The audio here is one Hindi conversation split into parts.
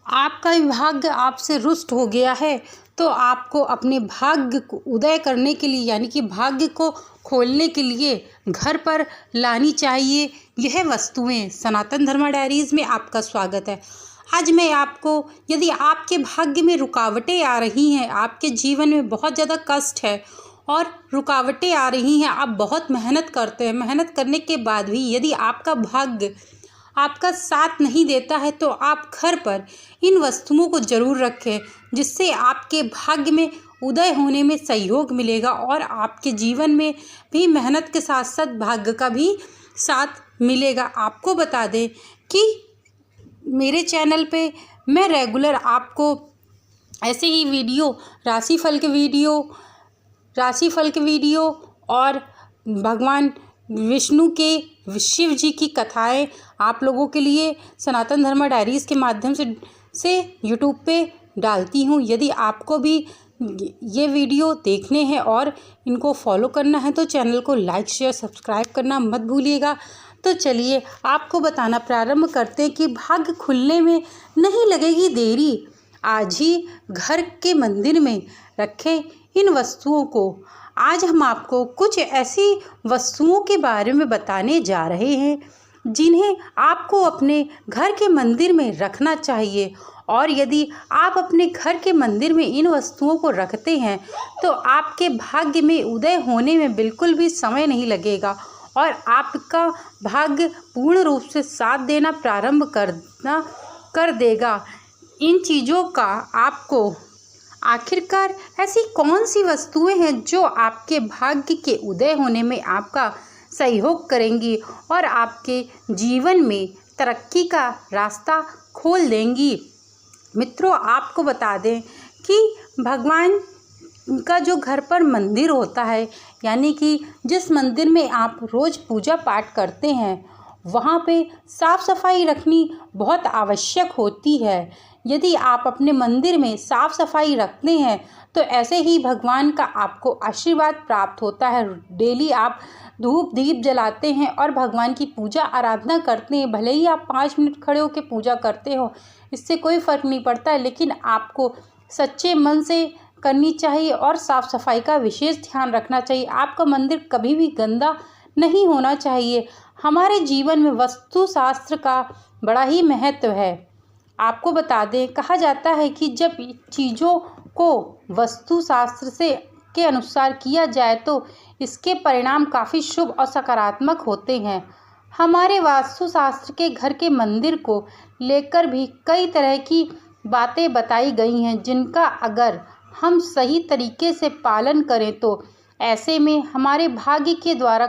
आपका भाग्य आपसे रुष्ट हो गया है तो आपको अपने भाग्य को उदय करने के लिए यानी कि भाग्य को खोलने के लिए घर पर लानी चाहिए यह वस्तुएं। सनातन धर्मा डायरीज़ में आपका स्वागत है। आज मैं आपको, यदि आपके भाग्य में रुकावटें आ रही हैं, आपके जीवन में बहुत ज़्यादा कष्ट है और रुकावटें आ रही हैं, आप बहुत मेहनत करते हैं, मेहनत करने के बाद भी यदि आपका भाग्य आपका साथ नहीं देता है तो आप घर पर इन वस्तुओं को ज़रूर रखें, जिससे आपके भाग्य में उदय होने में सहयोग मिलेगा और आपके जीवन में भी मेहनत के साथ साथ भाग्य का भी साथ मिलेगा। आपको बता दें कि मेरे चैनल पे मैं रेगुलर आपको ऐसे ही वीडियो, राशिफल के वीडियो और भगवान विष्णु के, शिव जी की कथाएं आप लोगों के लिए सनातन धर्मा डायरीज़ के माध्यम से यूट्यूब पे डालती हूँ। यदि आपको भी ये वीडियो देखने हैं और इनको फॉलो करना है तो चैनल को लाइक, शेयर, सब्सक्राइब करना मत भूलिएगा। तो चलिए आपको बताना प्रारंभ करते हैं कि भाग्य खुलने में नहीं लगेगी देरी। आज ही घर के मंदिर में रखें इन वस्तुओं को। आज हम आपको कुछ ऐसी वस्तुओं के बारे में बताने जा रहे हैं जिन्हें आपको अपने घर के मंदिर में रखना चाहिए। और यदि आप अपने घर के मंदिर में इन वस्तुओं को रखते हैं तो आपके भाग्य में उदय होने में बिल्कुल भी समय नहीं लगेगा और आपका भाग्य पूर्ण रूप से साथ देना प्रारंभ कर देगा। इन चीज़ों का आपको आखिरकार ऐसी कौन सी वस्तुएं हैं जो आपके भाग्य के उदय होने में आपका सहयोग करेंगी और आपके जीवन में तरक्की का रास्ता खोल देंगी। मित्रों, आपको बता दें कि भगवान का जो घर पर मंदिर होता है, यानी कि जिस मंदिर में आप रोज़ पूजा पाठ करते हैं, वहाँ पे साफ़ सफाई रखनी बहुत आवश्यक होती है। यदि आप अपने मंदिर में साफ़ सफाई रखते हैं तो ऐसे ही भगवान का आपको आशीर्वाद प्राप्त होता है। डेली आप धूप दीप जलाते हैं और भगवान की पूजा आराधना करते हैं। भले ही आप 5 मिनट खड़े होकर पूजा करते हो, इससे कोई फ़र्क नहीं पड़ता है, लेकिन आपको सच्चे मन से करनी चाहिए और साफ़ सफाई का विशेष ध्यान रखना चाहिए। आपका मंदिर कभी भी गंदा नहीं होना चाहिए। हमारे जीवन में वास्तुशास्त्र का बड़ा ही महत्व है। आपको बता दें, कहा जाता है कि जब चीज़ों को वास्तुशास्त्र के अनुसार किया जाए तो इसके परिणाम काफ़ी शुभ और सकारात्मक होते हैं। हमारे वास्तुशास्त्र के घर के मंदिर को लेकर भी कई तरह की बातें बताई गई हैं, जिनका अगर हम सही तरीके से पालन करें तो ऐसे में हमारे भाग्य के द्वारा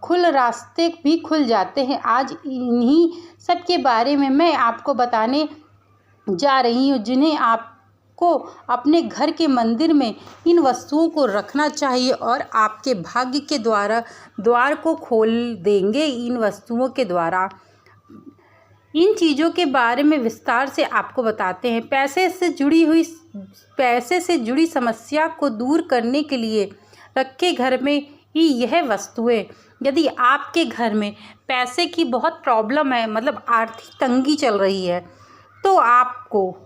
खुल रास्ते भी खुल जाते हैं। आज इन्हीं सब के बारे में मैं आपको बताने जा रही हूँ, जिन्हें आपको अपने घर के मंदिर में इन वस्तुओं को रखना चाहिए और आपके भाग्य के द्वार को खोल देंगे। इन वस्तुओं के द्वारा इन चीज़ों के बारे में विस्तार से आपको बताते हैं। पैसे से जुड़ी समस्या को दूर करने के लिए रखे घर में ही यह वस्तुएं। यदि आपके घर में पैसे की बहुत प्रॉब्लम है, मतलब आर्थिक तंगी चल रही है, तो आपको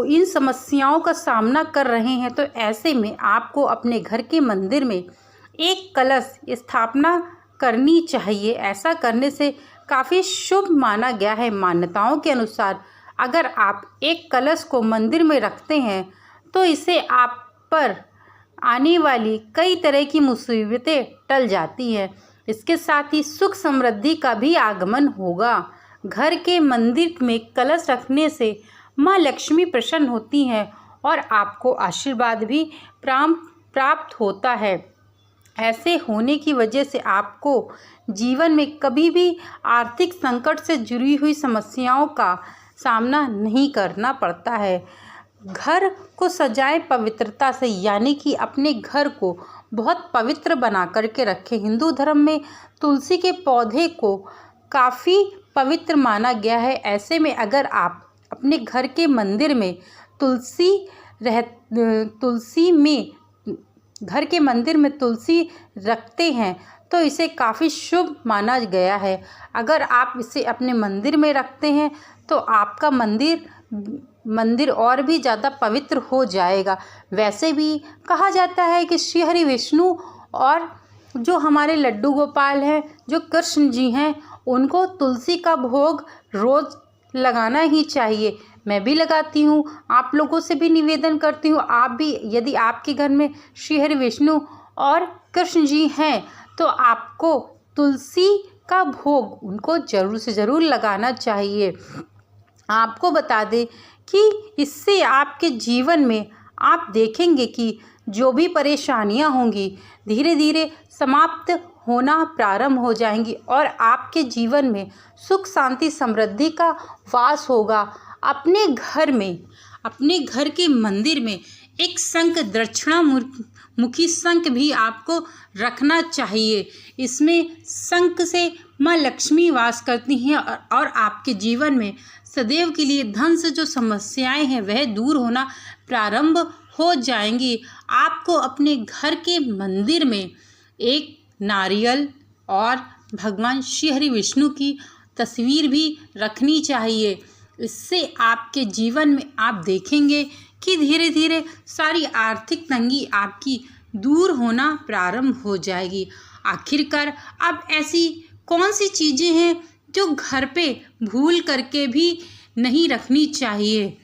इन समस्याओं का सामना कर रहे हैं, तो ऐसे में आपको अपने घर के मंदिर में एक कलश स्थापना करनी चाहिए। ऐसा करने से काफ़ी शुभ माना गया है। मान्यताओं के अनुसार अगर आप एक कलश को मंदिर में रखते हैं तो इससे आप पर आने वाली कई तरह की मुसीबतें टल जाती हैं। इसके साथ ही सुख समृद्धि का भी आगमन होगा। घर के मंदिर में कलश रखने से माँ लक्ष्मी प्रसन्न होती हैं और आपको आशीर्वाद भी प्राप्त होता है। ऐसे होने की वजह से आपको जीवन में कभी भी आर्थिक संकट से जुड़ी हुई समस्याओं का सामना नहीं करना पड़ता है। घर को सजाए पवित्रता से, यानी कि अपने घर को बहुत पवित्र बना करके रखें। हिंदू धर्म में तुलसी के पौधे को काफ़ी पवित्र माना गया है। ऐसे में अगर आप अपने घर के मंदिर में तुलसी में घर के मंदिर में तुलसी रखते हैं तो इसे काफ़ी शुभ माना गया है। अगर आप इसे अपने मंदिर में रखते हैं तो आपका मंदिर और भी ज़्यादा पवित्र हो जाएगा। वैसे भी कहा जाता है कि श्री हरि विष्णु और जो हमारे लड्डू गोपाल हैं, जो कृष्ण जी हैं, उनको तुलसी का भोग रोज़ लगाना ही चाहिए। मैं भी लगाती हूँ, आप लोगों से भी निवेदन करती हूँ, आप भी यदि आपके घर में श्री हरि विष्णु और कृष्ण जी हैं तो आपको तुलसी का भोग उनको ज़रूर से ज़रूर लगाना चाहिए। आपको बता दें कि इससे आपके जीवन में आप देखेंगे कि जो भी परेशानियां होंगी धीरे धीरे समाप्त होना प्रारंभ हो जाएंगी और आपके जीवन में सुख शांति समृद्धि का वास होगा। अपने घर के मंदिर में एक शंख दक्षिणामुखी शंख भी आपको रखना चाहिए। इसमें शंख से माँ लक्ष्मी वास करती हैं और आपके जीवन में सदैव के लिए धन से जो समस्याएं हैं वह दूर होना प्रारंभ हो जाएंगी। आपको अपने घर के मंदिर में एक नारियल और भगवान श्री हरि विष्णु की तस्वीर भी रखनी चाहिए। इससे आपके जीवन में आप देखेंगे कि धीरे धीरे सारी आर्थिक तंगी आपकी दूर होना प्रारंभ हो जाएगी। आखिरकार अब ऐसी कौन सी चीज़ें हैं जो घर पे भूल करके भी नहीं रखनी चाहिए।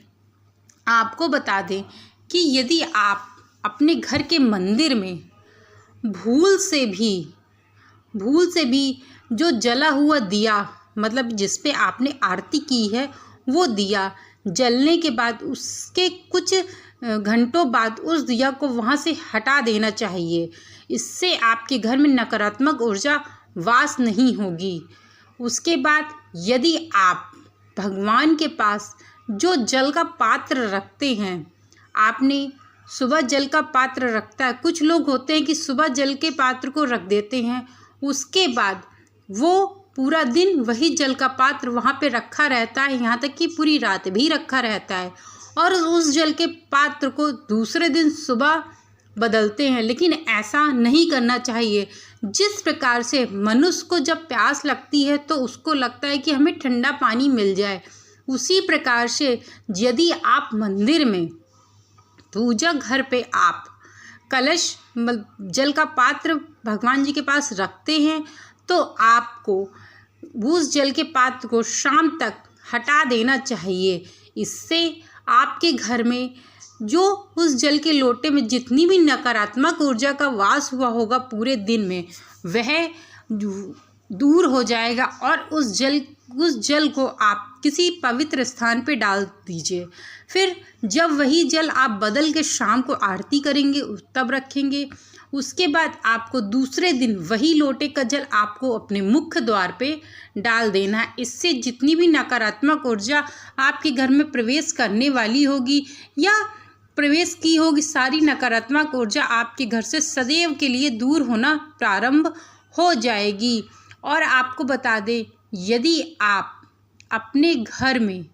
आपको बता दें कि यदि आप अपने घर के मंदिर में भूल से भी जो जला हुआ दिया, मतलब जिस पे आपने आरती की है, वो दिया जलने के बाद उसके कुछ घंटों बाद उस दिया को वहाँ से हटा देना चाहिए। इससे आपके घर में नकारात्मक ऊर्जा वास नहीं होगी। उसके बाद यदि आप भगवान के पास जो जल का पात्र रखते हैं, आपने सुबह जल का पात्र रखता है, कुछ लोग होते हैं कि सुबह जल के पात्र को रख देते हैं, उसके बाद वो पूरा दिन वही जल का पात्र वहाँ पे रखा रहता है, यहाँ तक कि पूरी रात भी रखा रहता है और उस जल के पात्र को दूसरे दिन सुबह बदलते हैं। लेकिन ऐसा नहीं करना चाहिए। जिस प्रकार से मनुष्य को जब प्यास लगती है तो उसको लगता है कि हमें ठंडा पानी मिल जाए, उसी प्रकार से यदि आप मंदिर में पूजा घर पे आप कलश जल का पात्र भगवान जी के पास रखते हैं तो आपको उस जल के पात्र को शाम तक हटा देना चाहिए। इससे आपके घर में जो उस जल के लोटे में जितनी भी नकारात्मक ऊर्जा का वास हुआ होगा पूरे दिन में, वह दूर हो जाएगा और उस जल को आप किसी पवित्र स्थान पे डाल दीजिए। फिर जब वही जल आप बदल के शाम को आरती करेंगे तब रखेंगे। उसके बाद आपको दूसरे दिन वही लोटे का जल आपको अपने मुख्य द्वार पे डाल देना है। इससे जितनी भी नकारात्मक ऊर्जा आपके घर में प्रवेश करने वाली होगी या प्रवेश की होगी, सारी नकारात्मक ऊर्जा आपके घर से सदैव के लिए दूर होना प्रारंभ हो जाएगी। और आपको बता दें, यदि आप अपने घर में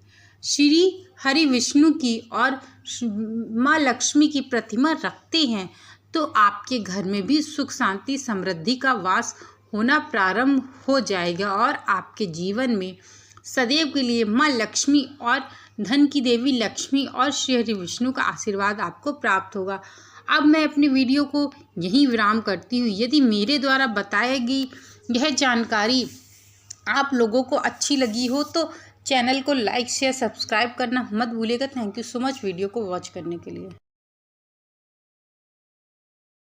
श्री हरि विष्णु की और माँ लक्ष्मी की प्रतिमा रखते हैं तो आपके घर में भी सुख शांति समृद्धि का वास होना प्रारंभ हो जाएगा और आपके जीवन में सदैव के लिए माँ लक्ष्मी और धन की देवी लक्ष्मी और श्री हरि विष्णु का आशीर्वाद आपको प्राप्त होगा। अब मैं अपनी वीडियो को यहीं विराम करती हूँ। यदि मेरे द्वारा बताई गई यह जानकारी आप लोगों को अच्छी लगी हो तो चैनल को लाइक शेयर सब्सक्राइब करना मत भूलिएगा। Thank you so much video को वॉच करने के लिए।